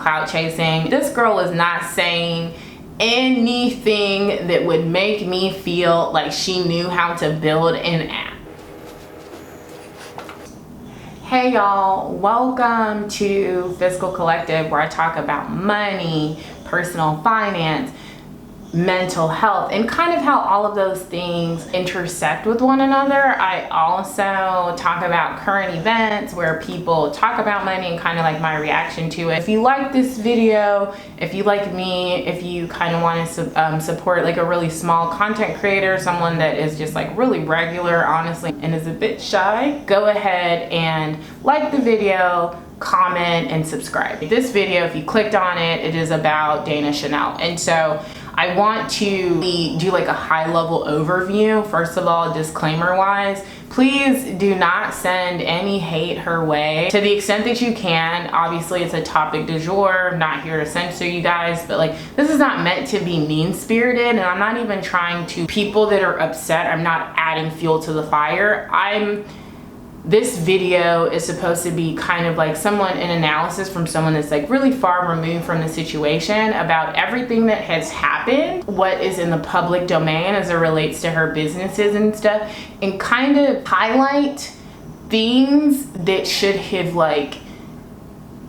clout chasing. This girl is not saying anything that would make me feel like she knew how to build an app. Hey y'all, welcome to Fiscal Collective, where I talk about money, personal finance, mental health, and kind of how all of those things intersect with one another. I also talk about current events where people talk about money and kind of like my reaction to it. If you like this video, if you like me, if you kind of want to support like a really small content creator, someone that is just like really regular, honestly, and is a bit shy, go ahead and like the video, comment, and subscribe. This video, if you clicked on it, it is about Danachanel. And so I want to do like a high level overview. First of all, disclaimer wise, please do not send any hate her way to the extent that you can. Obviously it's a topic du jour, I'm not here to censor you guys, but like this is not meant to be mean spirited, and I'm not even trying to, people that are upset, I'm not adding fuel to the fire. This video is supposed to be kind of like an analysis from someone that's like really far removed from the situation about everything that has happened, what is in the public domain as it relates to her businesses and stuff, and kind of highlight things that should have like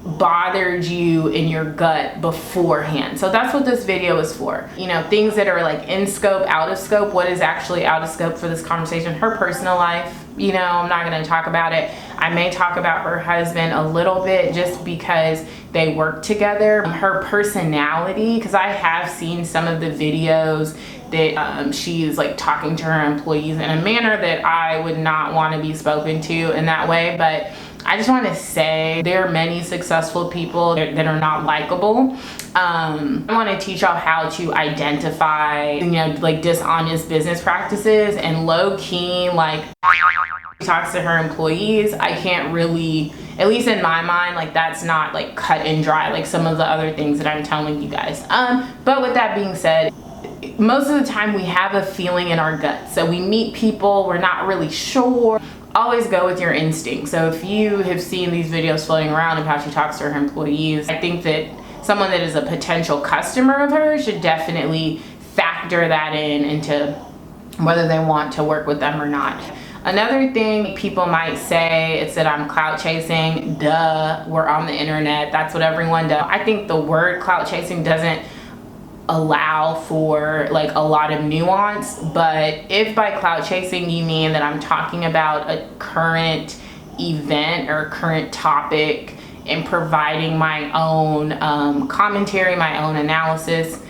bothered you in your gut beforehand. So that's what this video is for. You know, things that are like in scope, out of scope. What is actually out of scope for this conversation? Her personal life, you know, I'm not going to talk about it. I may talk about her husband a little bit just because they work together. Her personality, because I have seen some of the videos that she's like talking to her employees in a manner that I would not want to be spoken to in that way. But I just want to say there are many successful people that are not likable. I want to teach y'all how to identify, you know, like dishonest business practices, and low key, like talks to her employees. I can't really, at least in my mind, like that's not like cut and dry like some of the other things that I'm telling you guys. But with that being said, most of the time we have a feeling in our gut. So we meet people, we're not really sure. Always go with your instinct. So if you have seen these videos floating around of how she talks to her employees, I think that someone that is a potential customer of hers should definitely factor that into whether they want to work with them or not. Another thing people might say is that I'm clout chasing. Duh, we're on the internet. That's what everyone does. I think the word clout chasing doesn't allow for like a lot of nuance, but if by clout chasing you mean that I'm talking about a current event or current topic and providing my own commentary, my own analysis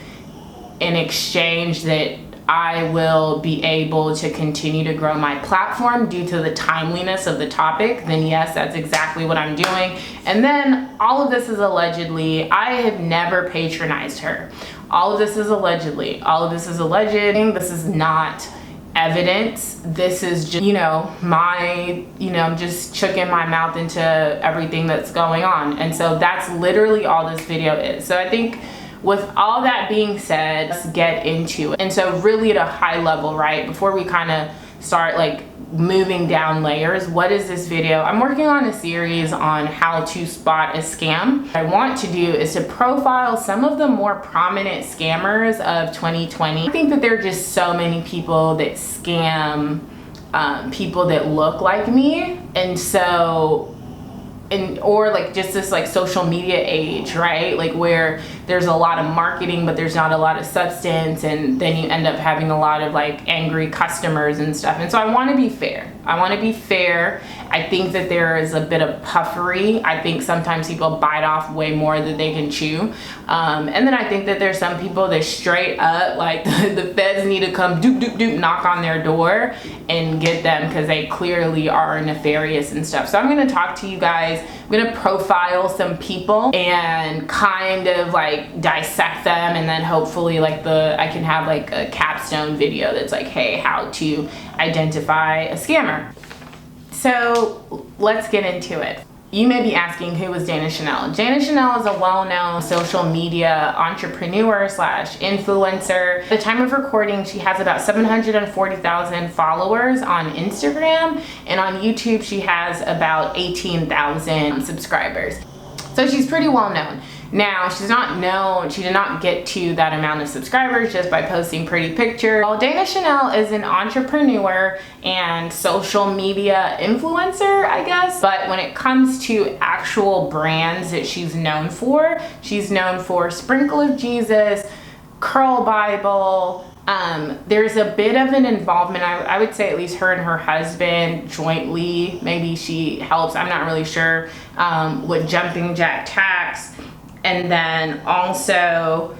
in exchange that I will be able to continue to grow my platform due to the timeliness of the topic, then yes, that's exactly what I'm doing. And then all of this is allegedly. I have never patronized her. All of this is allegedly. All of this is alleged. This is not evidence. This is just, you know, I'm just chucking my mouth into everything that's going on. And so that's literally all this video is. So I think with all that being said, let's get into it. And so really at a high level, right, before we kind of start like moving down layers, what is this video? I'm working on a series on how to spot a scam. What I want to do is to profile some of the more prominent scammers of 2020. I think that there are just so many people that scam people that look like me. And so, or like just this like social media age, right? Like where there's a lot of marketing, but there's not a lot of substance, and then you end up having a lot of like angry customers and stuff. And so I want to be fair. I think that there is a bit of puffery. I think sometimes people bite off way more than they can chew. And then I think that there's some people that straight up like the feds need to come doop doop doop knock on their door and get them because they clearly are nefarious and stuff. So I'm going to talk to you guys. I'm going to profile some people and kind of like dissect them, and then hopefully like I can have like a capstone video that's like, hey, how to identify a scammer. So let's get into it. You may be asking, who is Danachanel? Danachanel is a well-known social media entrepreneur slash influencer. At the time of recording, she has about 740,000 followers on Instagram, and on YouTube she has about 18,000 subscribers. So she's pretty well known. Now, she did not get to that amount of subscribers just by posting pretty pictures. Well, Danachanel is an entrepreneur and social media influencer, I guess. But when it comes to actual brands that she's known for Sprinkle of Jesus, Curl Bible. There's a bit of an involvement, I would say at least her and her husband jointly, maybe she helps, I'm not really sure, with Jumping Jack Tax. And then also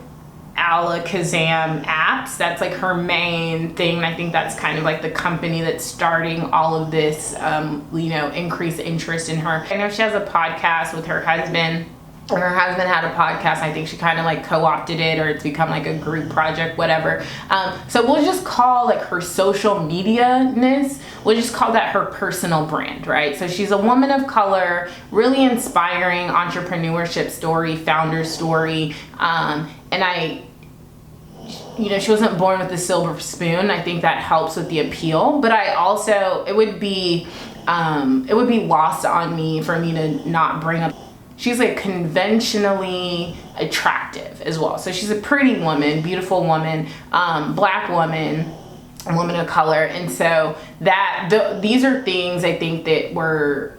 Alakazam apps. That's like her main thing. I think that's kind of like the company that's starting all of this, increased interest in her. I know she has a podcast with her husband. When her husband had a podcast, I think she kind of like co-opted it, or it's become like a group project, whatever. So we'll just call like her social media-ness, we'll just call that her personal brand, right? So she's a woman of color, really inspiring entrepreneurship story, founder story. And she wasn't born with a silver spoon. I think that helps with the appeal, but it would be lost on me for me to not bring up. She's like conventionally attractive as well. So she's a pretty woman, beautiful woman, black woman, a woman of color. And so these are things I think that are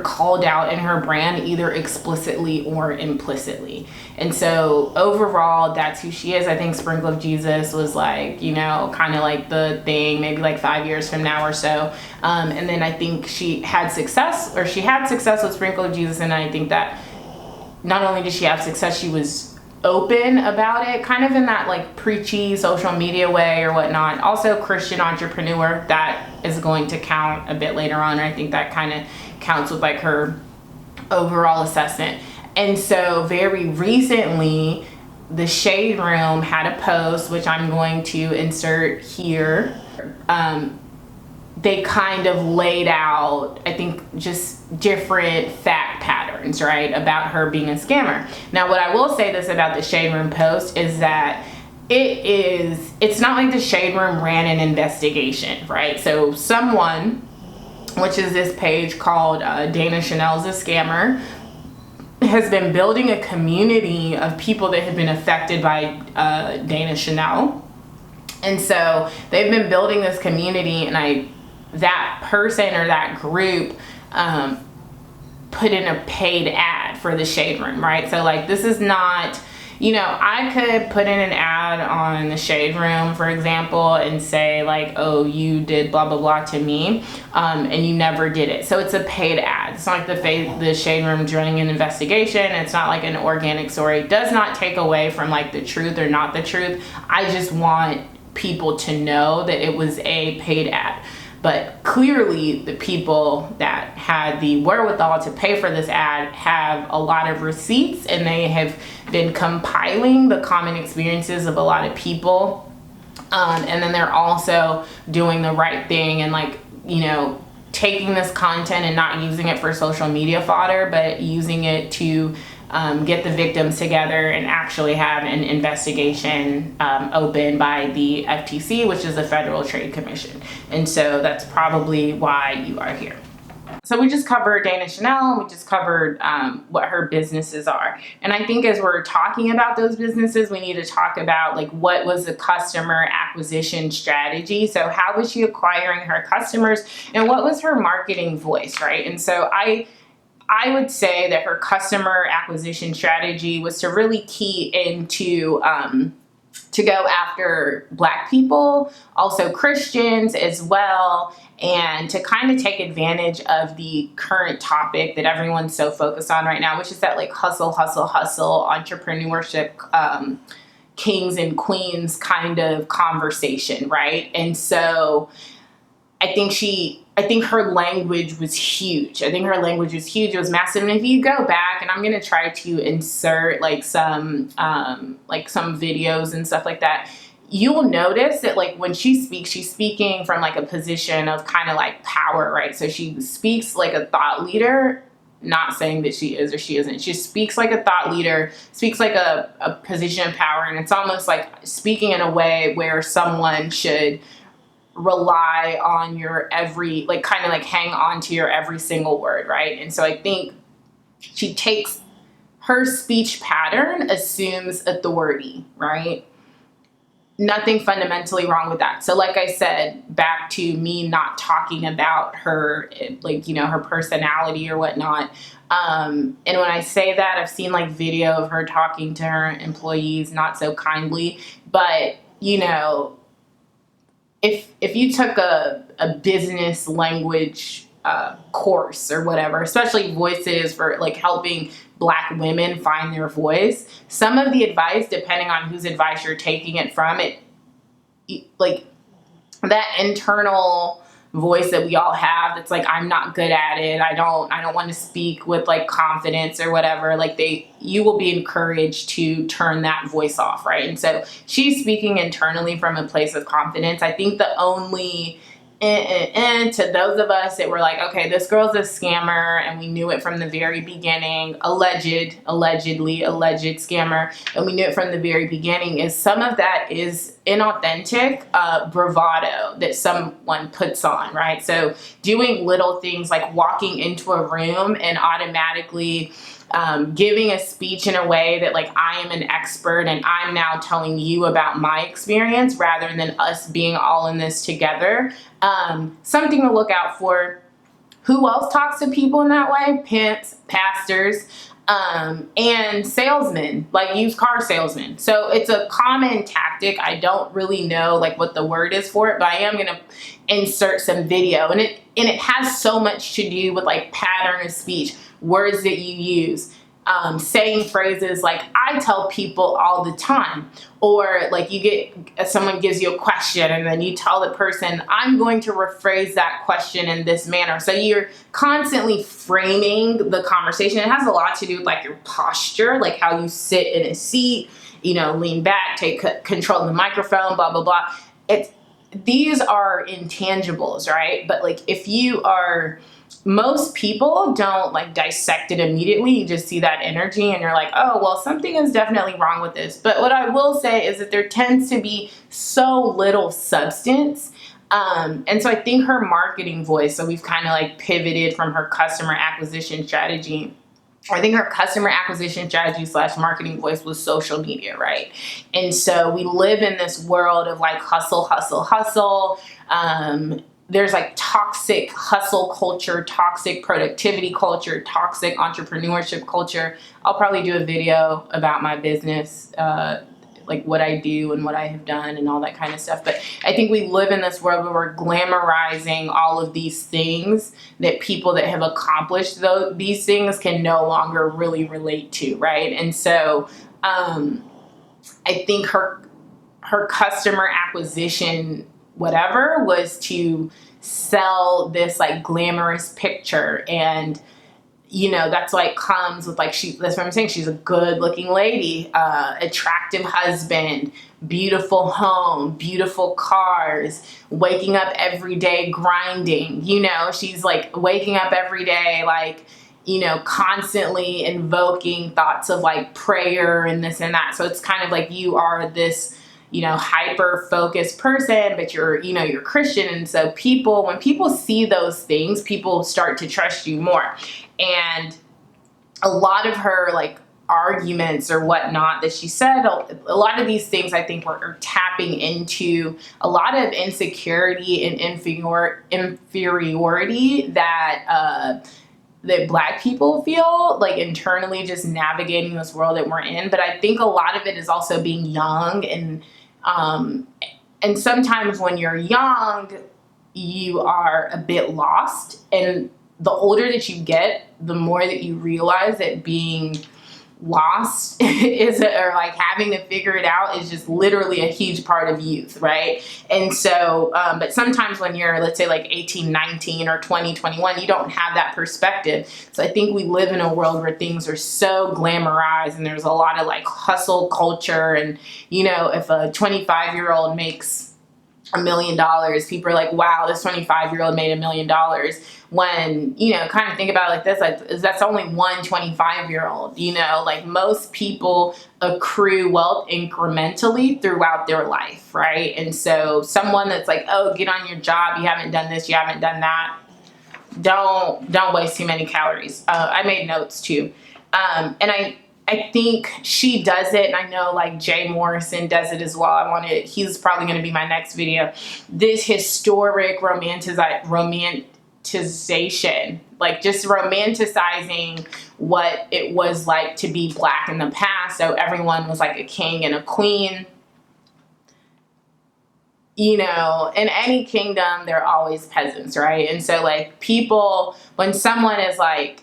called out in her brand, either explicitly or implicitly. And so overall, that's who she is. I think Sprinkle of Jesus was like, kind of like the thing, maybe like 5 years from now or so. And then I think she had success with Sprinkle of Jesus. And I think that not only did she have success, she was open about it, kind of in that like preachy social media way or whatnot. Also Christian entrepreneur, that is going to count a bit later on. I think that kind of counts with like her overall assessment. And so very recently, the Shade Room had a post, which I'm going to insert here. They kind of laid out, I think, just different fact patterns, right, about her being a scammer. Now, what I will say this about the Shade Room post is that it's not like the Shade Room ran an investigation, right? So someone, which is this page called Danachanel's a Scammer, has been building a community of people that have been affected by Danachanel. And so they've been building this community, and that person or that group put in a paid ad for the Shade Room, right? So like, this is not, I could put in an ad on the Shade Room, for example, and say like, oh, you did blah, blah, blah to me, and you never did it. So it's a paid ad. It's not like the Shade Room running an investigation. It's not like an organic story. It does not take away from like the truth or not the truth. I just want people to know that it was a paid ad. But clearly the people that had the wherewithal to pay for this ad have a lot of receipts, and they have been compiling the common experiences of a lot of people. And then they're also doing the right thing and like, taking this content and not using it for social media fodder, but using it to get the victims together and actually have an investigation open by the FTC, which is the Federal Trade Commission. And so that's probably why you are here. So we just covered Danachanel, and we just covered what her businesses are. And I think as we're talking about those businesses, we need to talk about like, what was the customer acquisition strategy? So how was she acquiring her customers, and what was her marketing voice, right? And so I would say that her customer acquisition strategy was to really key into to go after Black people, also Christians as well, and to kind of take advantage of the current topic that everyone's so focused on right now, which is that like hustle, hustle, hustle, entrepreneurship, kings and queens kind of conversation, right? And so I think her language was huge. It was massive. And if you go back, and I'm going to try to insert like some videos and stuff like that, you'll notice that like when she speaks, she's speaking from like a position of kind of like power, right? So she speaks like a thought leader, not saying that she is or she isn't. She speaks like a thought leader, speaks like a position of power. And it's almost like speaking in a way where someone should rely on your every, like kind of like hang on to your every single word, right? And so I think she takes her speech pattern assumes authority, right? Nothing fundamentally wrong with that. So like I said, back to me not talking about her, like, her personality or whatnot. And when I say that, I've seen like video of her talking to her employees not so kindly, but if you took a business language course or whatever, especially voices for like helping Black women find their voice, some of the advice, depending on whose advice you're taking it from, like that internal voice that we all have that's like, I'm not good at it, I don't want to speak with like confidence or whatever, like you will be encouraged to turn that voice off, right? And so she's speaking internally from a place of confidence. I think the only to those of us that were like, okay, this girl's a scammer, and we knew it from the very beginning, alleged scammer, and we knew it from the very beginning, is some of that is inauthentic bravado that someone puts on, right? So doing little things like walking into a room and automatically giving a speech in a way that like I am an expert and I'm now telling you about my experience rather than us being all in this together. Something to look out for. Who else talks to people in that way? Pimps, pastors, and salesmen, like used car salesmen. So it's a common tactic. I don't really know like what the word is for it, but I am going to insert some video, and it has so much to do with like pattern of speech, words that you use, saying phrases like I tell people all the time, or like someone gives you a question and then you tell the person, I'm going to rephrase that question in this manner. So you're constantly framing the conversation. It has a lot to do with like your posture, like how you sit in a seat, lean back, take control of the microphone, blah, blah, blah. These are intangibles, right? But like most people don't like dissect it immediately. You just see that energy and you're like, oh, well, something is definitely wrong with this. But what I will say is that there tends to be so little substance. And so I think her marketing voice, so we've kind of like pivoted from her customer acquisition strategy. I think her customer acquisition strategy / marketing voice was social media, right? And so we live in this world of like hustle, hustle, hustle. There's like toxic hustle culture, toxic productivity culture, toxic entrepreneurship culture. I'll probably do a video about my business, like what I do and what I have done and all that kind of stuff. But I think we live in this world where we're glamorizing all of these things that people that have accomplished these things can no longer really relate to, right? And so I think her customer acquisition whatever was to sell this like glamorous picture, and that's why it comes with like that's what I'm saying, she's a good looking lady, attractive husband, beautiful home, beautiful cars, waking up every day grinding, she's like waking up every day like constantly invoking thoughts of like prayer and this and that. So it's kind of like you are this hyper focused person, but you're Christian. And so when people see those things, people start to trust you more. And a lot of her like arguments or whatnot that she said, a lot of these things I think are tapping into a lot of insecurity and inferiority that Black people feel like internally, just navigating this world that we're in. But I think a lot of it is also being young, and sometimes when you're young, you are a bit lost. And the older that you get, the more that you realize that being lost or like having to figure it out is just literally a huge part of youth, right? And so but sometimes when you're, let's say, like 18, 19 or 20, 21, you don't have that perspective. So I think we live in a world where things are so glamorized and there's a lot of like hustle culture, and if a 25-year-old makes $1 million, people are like, wow, this 25-year-old made $1 million. When, kind of think about it like this, like that's only one 25-year-old, like most people accrue wealth incrementally throughout their life, right? And so someone that's like, oh, get on your job, you haven't done this, you haven't done that, don't waste too many calories. I made notes too. And I think she does it, and I know like Jay Morrison does it as well. He's probably going to be my next video. This historic romanticization, like just romanticizing what it was like to be Black in the past. So everyone was like a king and a queen. You know, in any kingdom, there are always peasants, right? And so like people, when someone is like,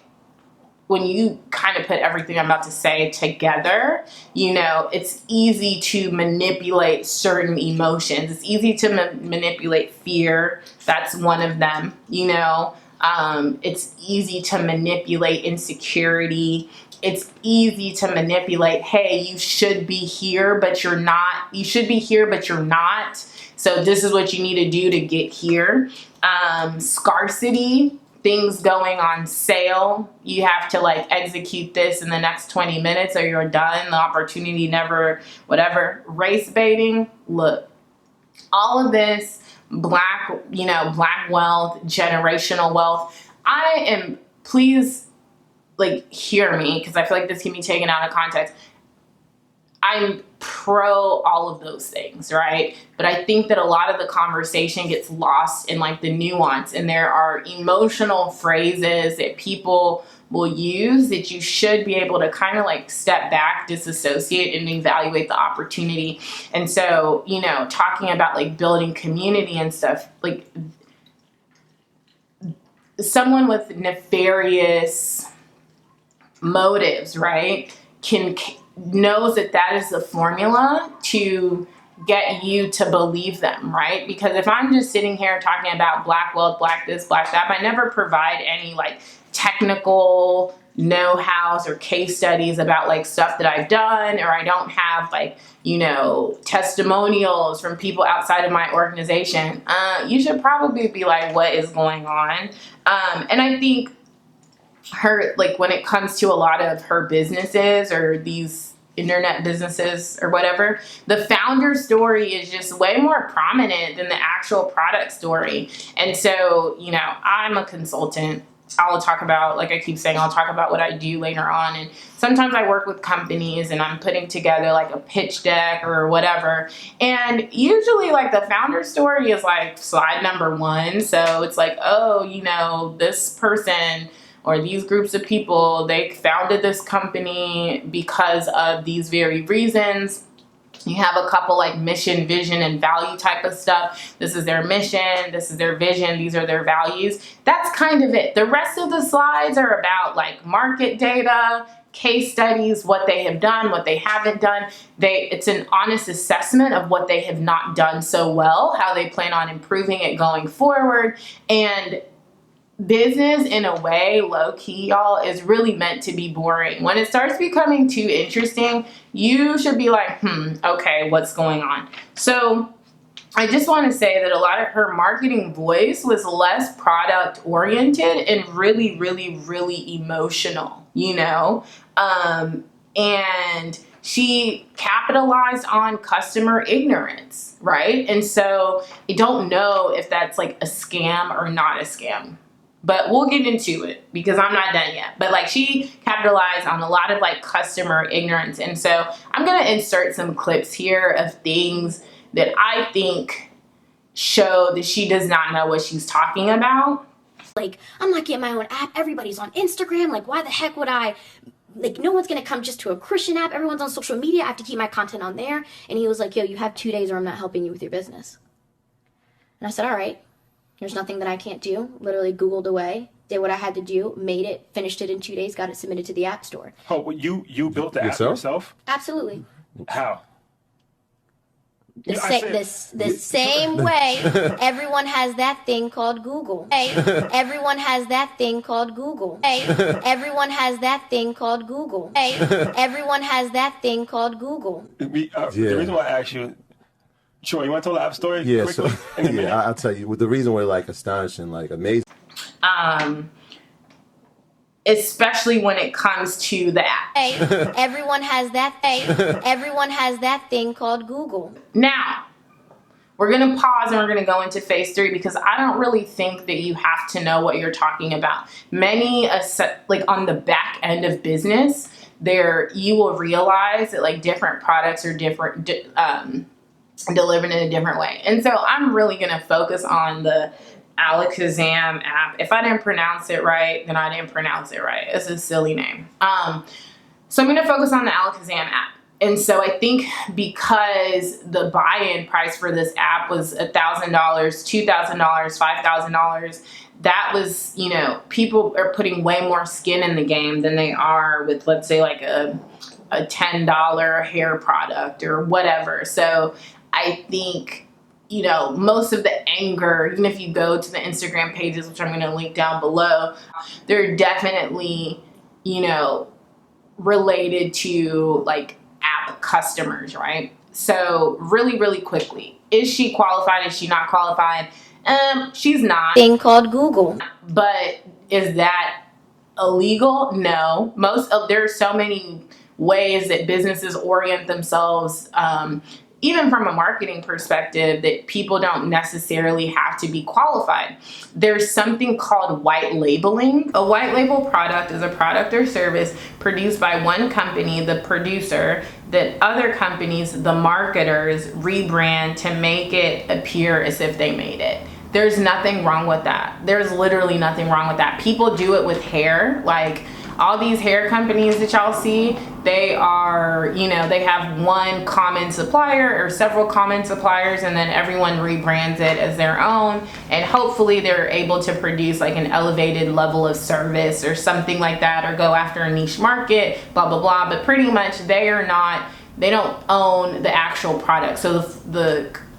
when you kind of put everything I'm about to say together, you know, it's easy to manipulate certain emotions. It's easy to manipulate fear. That's one of them, you know. It's easy to manipulate insecurity. It's easy to manipulate, hey, you should be here, but you're not. You should be here, but you're not. So this is what you need to do to get here. Scarcity. Things going on sale, you have to like execute this in the next 20 minutes or you're done, the opportunity never, whatever. Race baiting, look, all of this Black wealth, generational wealth. Please like hear me, because I feel like this can be taken out of context. I'm pro all of those things, right? But I think that a lot of the conversation gets lost in like the nuance, and there are emotional phrases that people will use that you should be able to kind of like step back, disassociate, and evaluate the opportunity. And so, you know, talking about like building community and stuff, like someone with nefarious motives, right, knows that is the formula to get you to believe them, right? Because if I'm just sitting here talking about Black wealth, Black this, Black that, but I never provide any like technical know-hows or case studies about like stuff that I've done, or I don't have like, you know, testimonials from people outside of my organization, you should probably be like, what is going on? And I think her, like when it comes to a lot of her businesses or these internet businesses or whatever, the founder story is just way more prominent than the actual product story. And so, you know, I'm a consultant. I'll talk about, like I keep saying, I'll talk about what I do later on. And sometimes I work with companies and I'm putting together like a pitch deck or whatever. And usually like the founder story is like slide number 1. So it's like, oh, you know, this person or these groups of people, they founded this company because of these very reasons. You have a couple like mission, vision, and value type of stuff. This is their mission, this is their vision, these are their values. That's kind of it. The rest of the slides are about like market data, case studies, what they have done, what they haven't done. It's an honest assessment of what they have not done so well, how they plan on improving it going forward. And business, in a way, low-key, y'all, is really meant to be boring. When it starts becoming too interesting, you should be like, okay, what's going on? So I just want to say that a lot of her marketing voice was less product-oriented and really, really, really emotional, you know? And she capitalized on customer ignorance, right? And so I don't know if that's like a scam or not a scam. But we'll get into it because I'm not done yet. But like she capitalized on a lot of like customer ignorance. And so I'm going to insert some clips here of things that I think show that she does not know what she's talking about. Like, I'm not getting my own app. Everybody's on Instagram. Like, why the heck would I? Like, no one's going to come just to a Christian app. Everyone's on social media. I have to keep my content on there. And he was like, yo, you have 2 days or I'm not helping you with your business. And I said, all right. There's nothing that I can't do. Literally Googled away, did what I had to do, made it, finished it in 2 days, got it submitted to the App Store. Oh, well, you built the app yourself? Absolutely. How? The same way everyone has that thing called Google. Everyone has that thing called Google. Everyone has that thing called Google. Everyone has that thing called Google. The reason why I asked you, sure, you want to tell the app story? Yeah, quickly? I'll tell you. The reason we're like astonishing, like amazing. Especially when it comes to the app. Everyone has that thing. Everyone has that thing called Google. Now, we're going to pause and we're going to go into phase 3 because I don't really think that you have to know what you're talking about. Many, like on the back end of business, you will realize that like different products are different, delivered in a different way. And so I'm really going to focus on the Alakazam app. If I didn't pronounce it right, then I didn't pronounce it right. It's a silly name. So I'm going to focus on the Alakazam app. And so I think because the buy-in price for this app was $1,000, $2,000, $5,000, that was, you know, people are putting way more skin in the game than they are with, let's say, like a $10 hair product or whatever. So I think, you know, most of the anger, even if you go to the Instagram pages, which I'm going to link down below, they're definitely, you know, related to like app customers, right? So really, really quickly, is she qualified? Is she not qualified? She's not. Thing called Google. But is that illegal? No. There are so many ways that businesses orient themselves, even from a marketing perspective, that people don't necessarily have to be qualified. There's something called white labeling. A white label product is a product or service produced by one company, the producer, that other companies, the marketers, rebrand to make it appear as if they made it. There's nothing wrong with that. There's literally nothing wrong with that. People do it with hair. Like all these hair companies that y'all see, they are, you know, they have one common supplier or several common suppliers, and then everyone rebrands it as their own. And hopefully they're able to produce like an elevated level of service or something like that, or go after a niche market, blah, blah, blah. But pretty much they don't own the actual product. So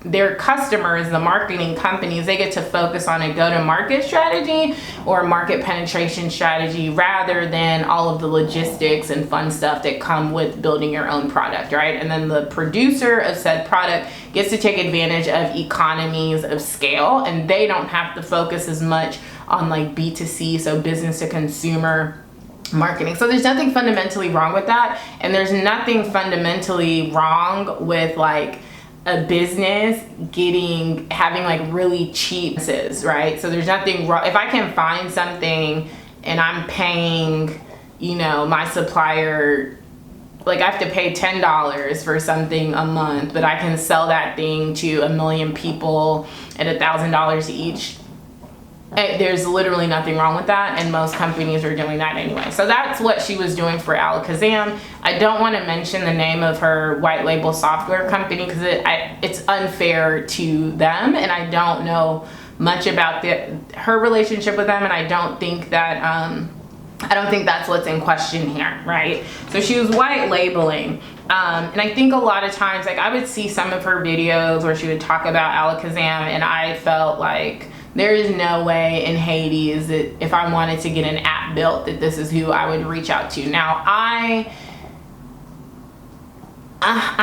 their customers, the marketing companies, they get to focus on a go-to-market strategy or market penetration strategy rather than all of the logistics and fun stuff that come with building your own product, right? And then the producer of said product gets to take advantage of economies of scale, and they don't have to focus as much on like B2C, so business to consumer marketing. So there's nothing fundamentally wrong with that, and there's nothing fundamentally wrong with like a business having like really cheap prices, right? So there's nothing wrong if I can find something and I'm paying, you know, my supplier, like I have to pay $10 for something a month, but I can sell that thing to 1 million people at $1,000 each. There's literally nothing wrong with that, and most companies are doing that anyway. So that's what she was doing for Alakazam. I don't want to mention the name of her white label software company because it's unfair to them, and I don't know much about her relationship with them, and I don't think that's what's in question here, right? So she was white labeling. And I think a lot of times, like I would see some of her videos where she would talk about Alakazam, and I felt like there is no way in Hades that if I wanted to get an app built that this is who I would reach out to. Now, I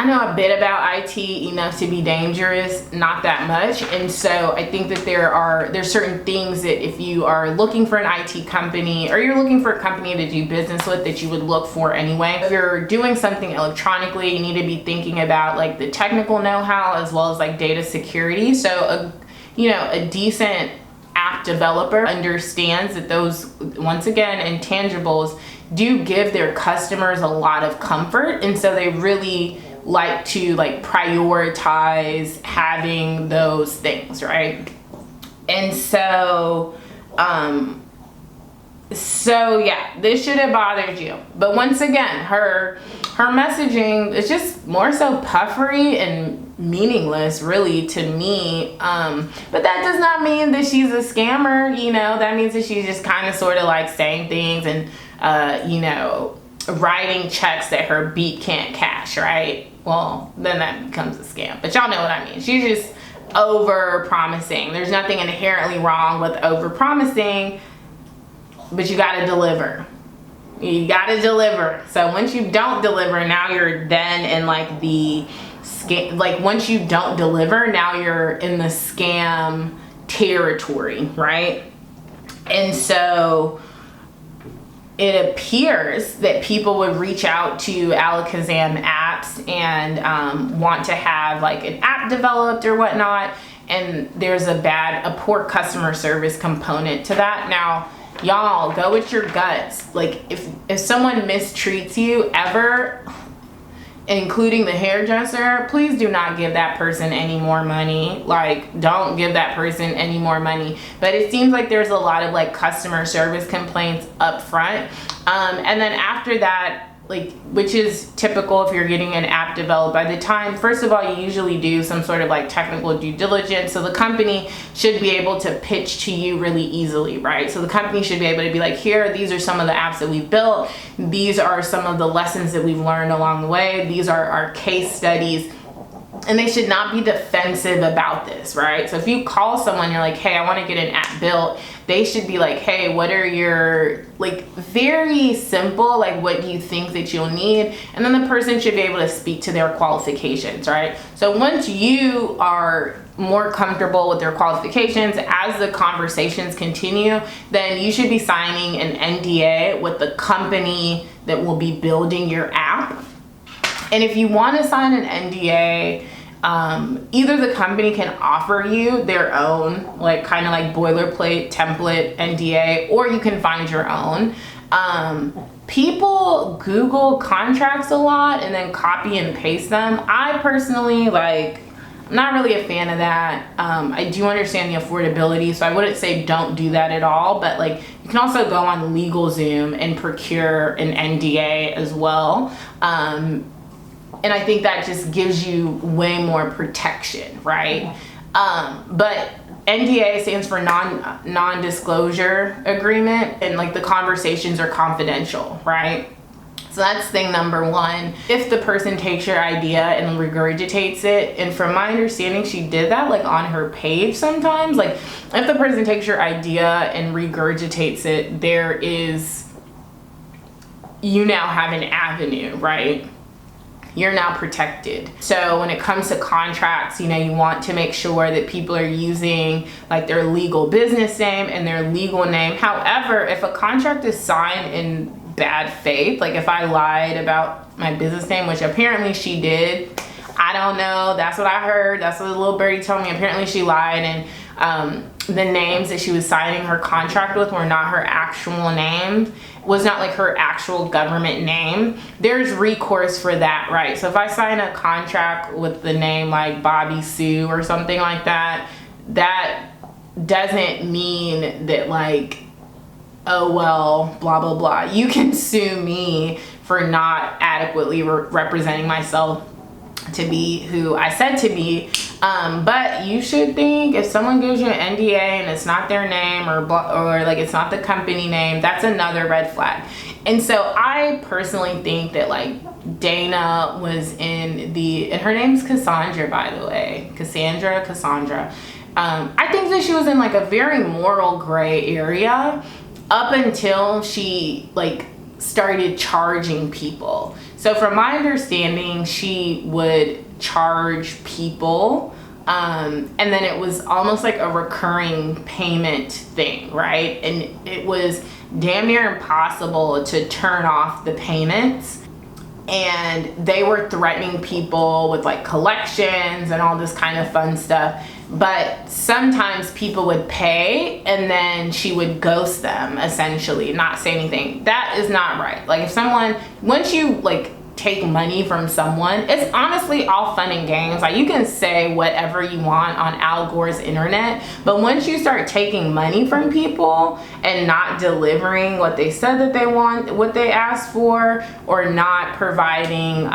know a bit about IT enough to be dangerous, not that much. And so I think that there's certain things that if you are looking for an IT company or you're looking for a company to do business with, that you would look for anyway. If you're doing something electronically, you need to be thinking about like the technical know-how as well as like data security. So a decent app developer understands that those, once again, intangibles do give their customers a lot of comfort, and so they really like to like prioritize having those things, right? And so yeah, this should have bothered you. But once again, her messaging is just more so puffery and meaningless really to me, but that does not mean that she's a scammer. That means that she's just kind of sort of like saying things and writing checks that her beat can't cash, right? Well, then that becomes a scam, but y'all know what I mean. She's just over promising. There's nothing inherently wrong with over promising, but you got to deliver. You got to deliver. So once you don't deliver, now you're then in like the scam. Like once you don't deliver, now you're in the scam territory, right? And so it appears that people would reach out to Alakazam apps and want to have like an app developed or whatnot. And there's a poor customer service component to that. Now, y'all, go with your guts. Like, if someone mistreats you ever, including the hairdresser, please do not give that person any more money. Like, don't give that person any more money. But it seems like there's a lot of like customer service complaints up front. And then after that, like, which is typical if you're getting an app developed, by the time, first of all, you usually do some sort of like technical due diligence. So the company should be able to pitch to you really easily, right? So the company should be able to be like, here, these are some of the apps that we've built. These are some of the lessons that we've learned along the way. These are our case studies. And they should not be defensive about this, right? So if you call someone, you're like, hey, I want to get an app built, they should be like, hey, what are your, like, very simple, like, what do you think that you'll need? And then the person should be able to speak to their qualifications, right? So once you are more comfortable with their qualifications, as the conversations continue, then you should be signing an NDA with the company that will be building your app. And if you want to sign an NDA, either the company can offer you their own, like, kind of like boilerplate template NDA, or you can find your own. People Google contracts a lot and then copy and paste them. I personally, like, I'm not really a fan of that. I do understand the affordability, so I wouldn't say don't do that at all, but like, you can also go on LegalZoom and procure an NDA as well. And I think that just gives you way more protection, right? But NDA stands for non-disclosure agreement, and like the conversations are confidential, right? So that's thing number one. If the person takes your idea and regurgitates it, and from my understanding, she did that like on her page sometimes. Like, if the person takes your idea and regurgitates it, you now have an avenue, right? You're now protected. So when it comes to contracts, you know, you want to make sure that people are using like their legal business name and their legal name. However, if a contract is signed in bad faith, like if I lied about my business name, which apparently she did, I don't know, that's what I heard, that's what the little birdie told me. Apparently she lied, and the names that she was signing her contract with were not her actual name, was not like her actual government name. There's recourse for that, right? So if I sign a contract with the name like Bobby Sue or something like that, that doesn't mean that like, oh well, blah blah blah. You can sue me for not adequately representing myself to be who I said to be. But you should think, if someone gives you an NDA and it's not their name, or like it's not the company name, that's another red flag. And so I personally think that like Dana was and her name's Cassandra, by the way, Cassandra. I think that she was in like a very moral gray area up until she like started charging people. So from my understanding, she would charge people, and then it was almost like a recurring payment thing, right? And it was damn near impossible to turn off the payments, and they were threatening people with like collections and all this kind of fun stuff. But sometimes people would pay and then she would ghost them, essentially, not say anything. That is not right. Like, if someone, once you like take money from someone, it's honestly all fun and games. Like, you can say whatever you want on Al Gore's internet, but once you start taking money from people and not delivering what they said that they want, what they asked for, or not providing,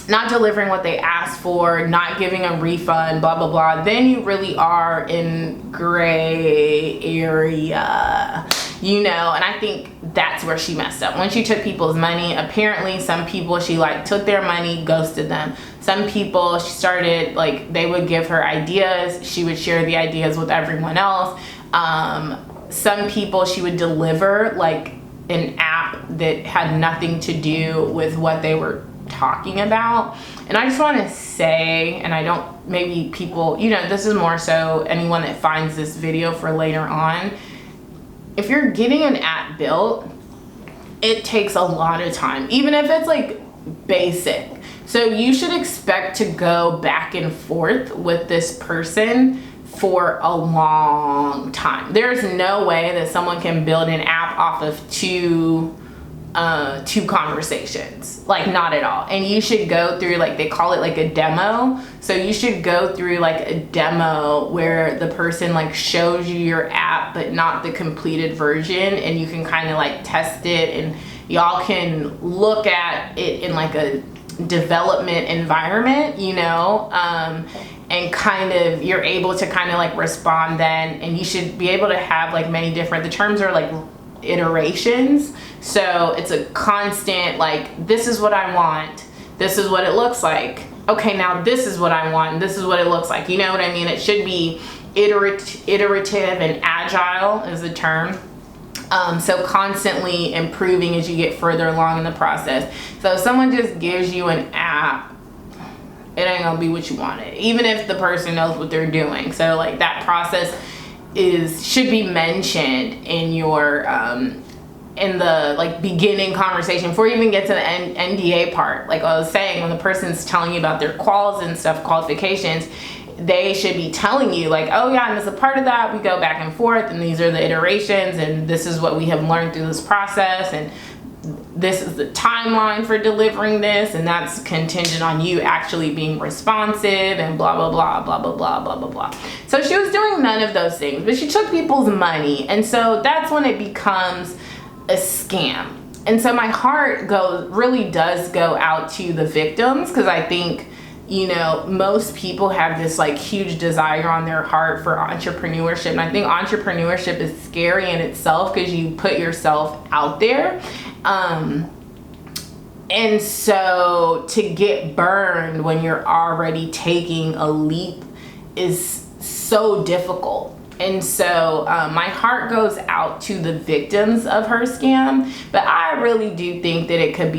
not delivering what they asked for, not giving a refund, blah blah blah, then you really are in gray area, you know. And I think that's where she messed up. When she took people's money, apparently some people, she like took their money, ghosted them. Some people, she started like, they would give her ideas, she would share the ideas with everyone else. Some people, she would deliver like an app that had nothing to do with what they were talking about. And I just want to say, and I don't, maybe people, you know, this is more so anyone that finds this video for later on, if you're getting an app built, it takes a lot of time, even if it's like basic. So you should expect to go back and forth with this person for a long time. There's no way that someone can build an app off of two conversations, like not at all. And you should go through, like, they call it like a demo. So you should go through like a demo where the person like shows you your app but not the completed version, and you can kind of like test it, and y'all can look at it in like a development environment, you know, and kind of you're able to kind of like respond then. And you should be able to have like many different, the terms are like iterations. So it's a constant, like, this is what I want, this is what it looks like, okay, now this is what I want, this is what it looks like, you know what I mean? It should be iterative and agile is the term. So constantly improving as you get further along in the process. So if someone just gives you an app, it ain't gonna be what you wanted, even if the person knows what they're doing. So like that process should be mentioned in your in the like beginning conversation before you even get to the NDA part. Like I was saying, when the person's telling you about their quals and stuff, qualifications, they should be telling you like, oh yeah, and as a part of that, we go back and forth, and these are the iterations, and this is what we have learned through this process, and this is the timeline for delivering this, and that's contingent on you actually being responsive, and blah blah blah blah blah blah blah blah blah. So she was doing none of those things, but she took people's money, and so that's when it becomes a scam. And so my heart really does go out to the victims, because I think, you know, most people have this like huge desire on their heart for entrepreneurship, and I think entrepreneurship is scary in itself because you put yourself out there, and so to get burned when you're already taking a leap is so difficult. And so my heart goes out to the victims of her scam, but I really do think that it could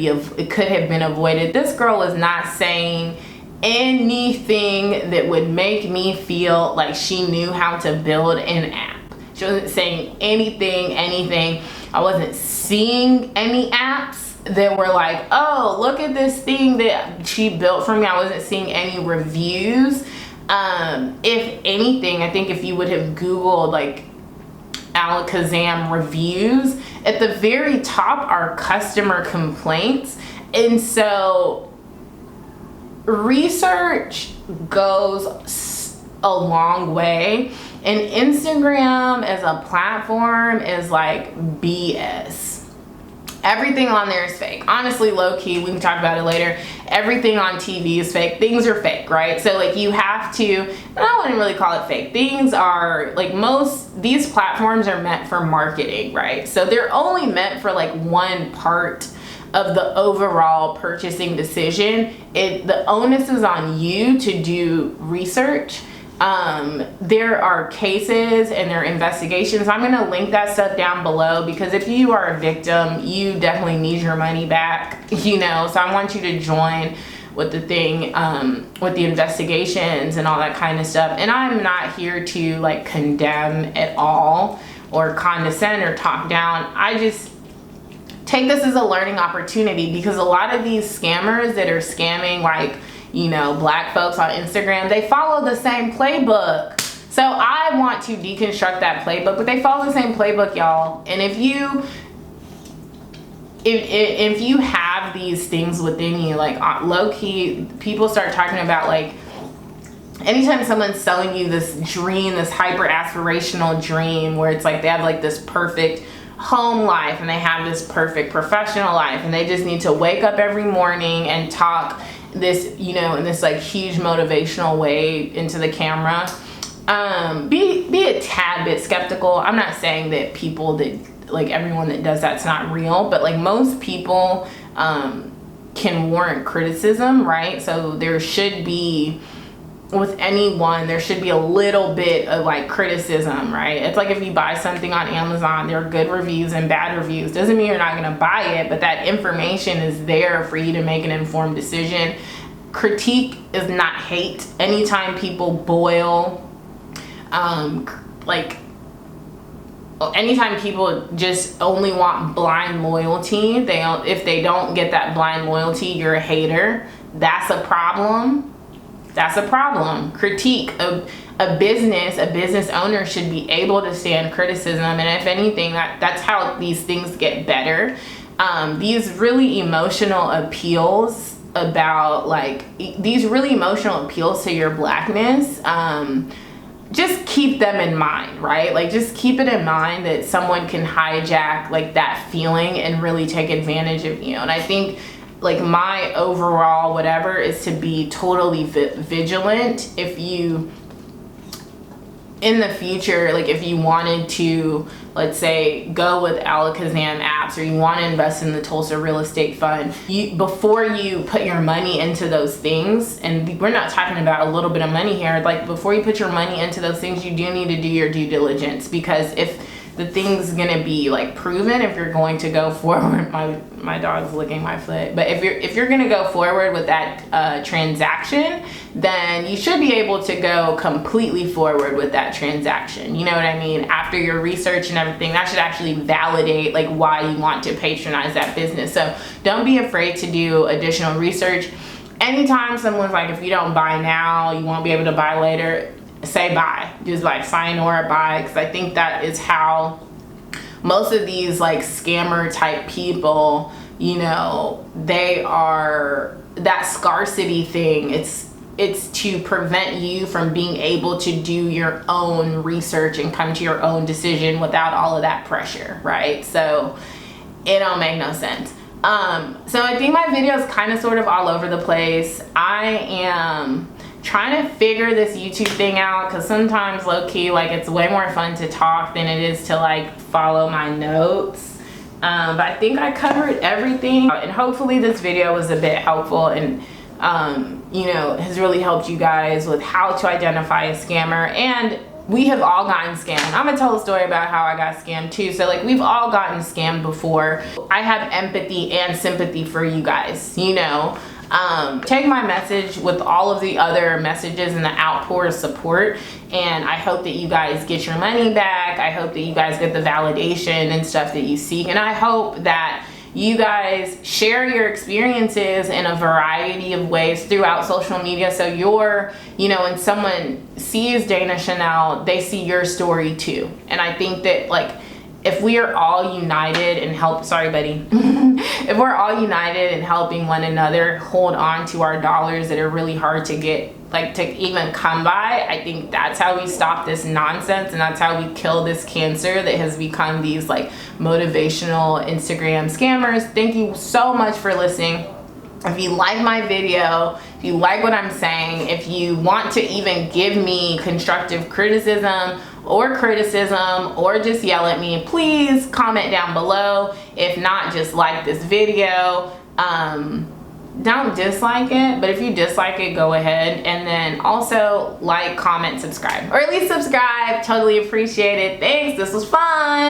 have been avoided. This girl was not saying anything that would make me feel like she knew how to build an app. She wasn't saying anything. I wasn't seeing any apps that were like, oh, look at this thing that she built for me. I wasn't seeing any reviews. If anything, I think if you would have Googled like Alakazam reviews, at the very top are customer complaints. And so research goes a long way, and Instagram as a platform is like BS. Everything on there is fake. Honestly, low key, we can talk about it later. Everything on TV is fake. Things are fake, right? So like you have to, I wouldn't really call it fake. Things are like, these platforms are meant for marketing, right? So they're only meant for like one part of the overall purchasing decision. The onus is on you to do research. There are cases and there are investigations. I'm going to link that stuff down below, because if you are a victim, you definitely need your money back, you know. So I want you to join with the thing, with the investigations and all that kind of stuff. And I'm not here to like condemn at all or condescend or talk down. I just take this as a learning opportunity, because a lot of these scammers that are scamming like, you know, black folks on Instagram, they follow the same playbook. So I want to deconstruct that playbook, but they follow the same playbook, y'all. And if you have these things within you, like low key, people start talking about like, anytime someone's selling you this dream, this hyper aspirational dream where it's like they have like this perfect home life and they have this perfect professional life, and they just need to wake up every morning and talk this, you know, in this like huge motivational way into the camera, be a tad bit skeptical. I'm not saying that people that like everyone that does that's not real, but like most people can warrant criticism, right? So there should be, with anyone, there should be a little bit of like criticism, right? It's like if you buy something on Amazon, there are good reviews and bad reviews. Doesn't mean you're not going to buy it, but that information is there for you to make an informed decision. Critique is not hate. Anytime people boil, like anytime people just only want blind loyalty, if they don't get that blind loyalty, you're a hater. That's a problem. that's a problem. Critique. A business owner should be able to stand criticism, and if anything, that's how these things get better. These really emotional appeals about these really emotional appeals to your blackness, just keep them in mind, right? Like, just keep it in mind that someone can hijack like that feeling and really take advantage of you. And I think like my overall whatever is to be totally vigilant. If you in the future, like if you wanted to, let's say, go with Alakazam apps, or you want to invest in the Tulsa real estate fund, before you put your money into those things, and we're not talking about a little bit of money here, like before you put your money into those things, you do need to do your due diligence, because if the thing's gonna be like proven, if you're going to go forward, my dog's licking my foot, but if you're gonna go forward with that transaction, then you should be able to go completely forward with that transaction. You know what I mean? After your research and everything, that should actually validate like why you want to patronize that business. So don't be afraid to do additional research. Anytime someone's like, if you don't buy now, you won't be able to buy later, say buy. Just like sayonara, buy, because I think that is how most of these like scammer type people, you know, they are, that scarcity thing, it's to prevent you from being able to do your own research and come to your own decision without all of that pressure, right? So it don't make no sense. So I think my video is kind of sort of all over the place. I am trying to figure this YouTube thing out, because sometimes low-key like it's way more fun to talk than it is to like follow my notes. But I think I covered everything, and hopefully this video was a bit helpful and you know, has really helped you guys with how to identify a scammer. And we have all gotten scammed. I'm gonna tell a story about how I got scammed too. So like, we've all gotten scammed before. I have empathy and sympathy for you guys, you know. Take my message with all of the other messages and the outpour of support, and I hope that you guys get your money back. I hope that you guys get the validation and stuff that you seek, and I hope that you guys share your experiences in a variety of ways throughout social media, so you're, you know, when someone sees Danachanel, they see your story too. And I think that like, if we are all united and sorry buddy, if we're all united in helping one another hold on to our dollars that are really hard to get, like to even come by, I think that's how we stop this nonsense, and that's how we kill this cancer that has become these like motivational Instagram scammers. Thank you so much for listening. If you like my video, if you like what I'm saying, if you want to even give me constructive criticism or just yell at me, please comment down below. If not, just like this video. Don't dislike it, but if you dislike it, go ahead, and then also like, comment, subscribe, or at least subscribe. Totally appreciate it. Thanks, this was fun.